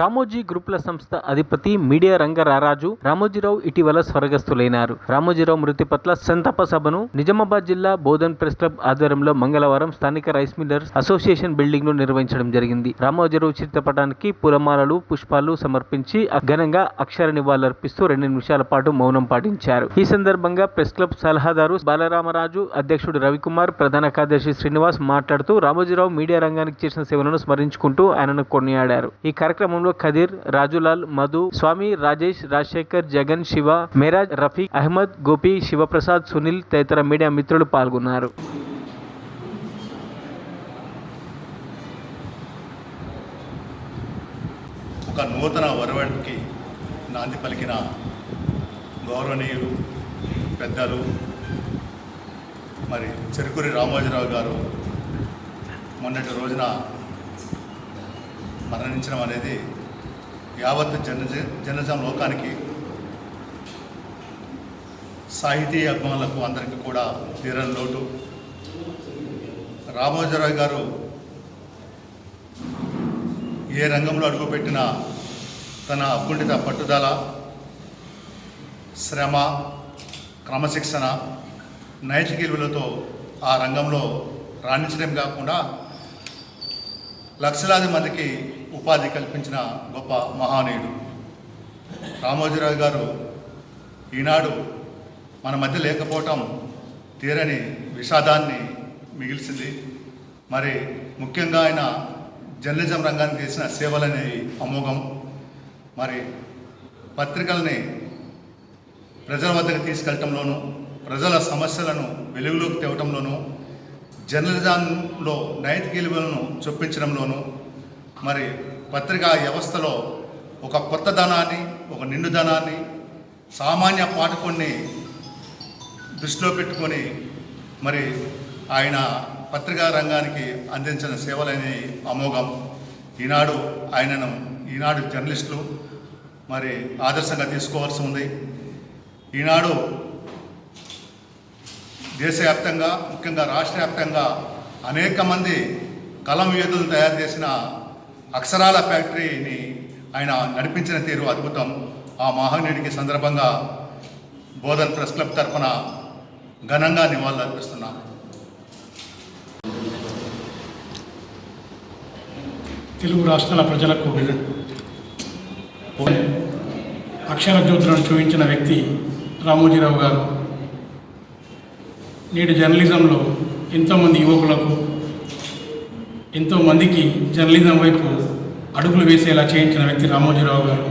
రామోజీ గ్రూపుల సంస్థ అధిపతి మీడియా రంగ రారాజు రామోజీరావు ఇటీవల స్వర్గస్థులైనారు. రామోజీరావు మృతి పట్ల సంతాప సభను నిజామాబాద్ జిల్లా బోధన్ ప్రెస్ క్లబ్ ఆధ్వర్యంలో మంగళవారం స్థానిక రైస్ మిల్లర్స్ అసోసియేషన్ బిల్డింగ్ ను నిర్వహించడం జరిగింది. రామోజీరావు చిత్రపటానికి పూలమాలలు, పుష్పాలు సమర్పించి ఘనంగా అక్షర నివాళులర్పిస్తూ 2 నిమిషాల పాటు మౌనం పాటించారు. ఈ సందర్భంగా ప్రెస్ క్లబ్ సలహాదారు బాలరామరాజు, అధ్యక్షుడు రవికుమార్, ప్రధాన కార్యదర్శి శ్రీనివాస్ మాట్లాడుతూ రామోజీరావు మీడియా రంగానికి చేసిన సేవలను స్మరించుకుంటూ ఆయనను కొనియాడారు. ఈ కార్యక్రమంలో ఖదీర్, రాజులాల్, మధు, స్వామి, రాజేష్, రాజశేఖర్, జగన్, శివ, మేరాజ్, రఫీక్, అహ్మద్, గోపి, శివప్రసాద్, సునీల్ తదితర మీడియా మిత్రులు పాల్గొన్నారు. ఒక నూతన వరవడికి నాంది పలికిన గౌరవనీయులు పెద్దలు మరి చెరుకూరి రామోజీరావు గారు మొన్నటి రోజున మరణించడం అనేది యావత్ జనజం లోకానికి, సాహితీ అభిమానులకు అందరికీ కూడా తీరని లోటు. రామోజీరావు గారు ఏ రంగంలో అడుగుపెట్టినా తన అకుంఠిత పట్టుదల, శ్రమ, క్రమశిక్షణ, నైతిక విలువలతో ఆ రంగంలో రాణించడం కాకుండా లక్షలాది మందికి ఉపాధి కల్పించిన గొప్ప మహానీయుడు రామోజీరావు గారు. ఈనాడు మన మధ్య లేకపోవటం తీరని విషాదాన్ని మిగిల్చింది. మరి ముఖ్యంగా ఆయన జర్నలిజం రంగానికి చేసిన సేవలనేవి అమోఘం. మరి పత్రికల్ని ప్రజల వద్దకు తీసుకెళ్లటంలోనూ, ప్రజల సమస్యలను వెలుగులోకి తేవటంలోనూ, జర్నలిజంలో నైతిక విలువలను చొప్పించడంలోనూ, మరి పత్రికా వ్యవస్థలో ఒక కొత్తదనాన్ని, ఒక నిండుదనాన్ని, సామాన్య పాఠకుడిని దృష్టిలో పెట్టుకొని మరి ఆయన పత్రికా రంగానికి అందించిన సేవలనేవి అమోఘం. ఈనాడు జర్నలిస్టులు మరి ఆదర్శంగా తీసుకోవాల్సి ఉంది. ఈనాడు దేశవ్యాప్తంగా, ముఖ్యంగా రాష్ట్ర వ్యాప్తంగా అనేక మంది కలం యోధులను తయారు చేసిన అక్షరాల ఫ్యాక్టరీని ఆయన నడిపించిన తీరు అద్భుతం. ఆ మహనీయుడికి సందర్భంగా బోధన్ ప్రెస్ క్లబ్ తరఫున ఘనంగా నివాళులర్పిస్తున్నాను. తెలుగు రాష్ట్రాల ప్రజలకు అక్షర జ్యోతులను చూపించిన వ్యక్తి రామోజీరావు గారు. నేడు జర్నలిజంలో ఎంతోమంది యువకులకు, ఎంతోమందికి జర్నలిజం వైపు అడుగులు వేసేలా చేయించిన వ్యక్తి రామోజీరావు గారు.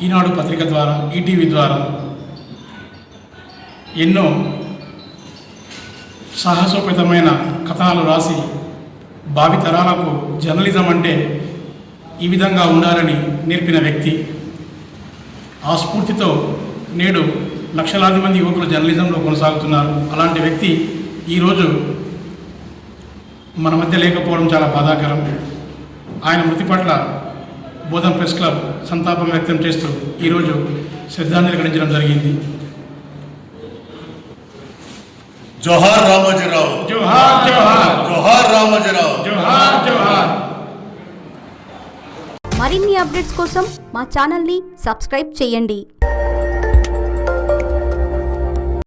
ఈనాడు పత్రిక ద్వారా, ఈటీవీ ద్వారా ఎన్నో సాహసోపేతమైన కథనాలు రాసి భావితరాలకు జర్నలిజం అంటే ఈ విధంగా ఉండాలని నేర్పిన వ్యక్తి. ఆ స్ఫూర్తితో నేడు లక్షలాది మంది యువకులు జర్నలిజంలో కొనసాగుతున్నారు. అలాంటి వ్యక్తి ఈరోజు మన మధ్య లేకపోవడం చాలా బాధాకరం. ఆయన మృతి పట్ల బోధన్ ప్రెస్ క్లబ్ సంతాపం వ్యక్తం చేస్తూ ఈరోజు శ్రద్ధాంజలి ఘటించడం జరిగింది. జోహార్ రామోజీరావు, జోహార్ జోహార్, జోహార్ రామోజీరావు, జోహార్ జోహార్. మరిన్ని అప్డేట్స్ కోసం మా ఛానల్ని సబ్స్క్రైబ్ చేయండి.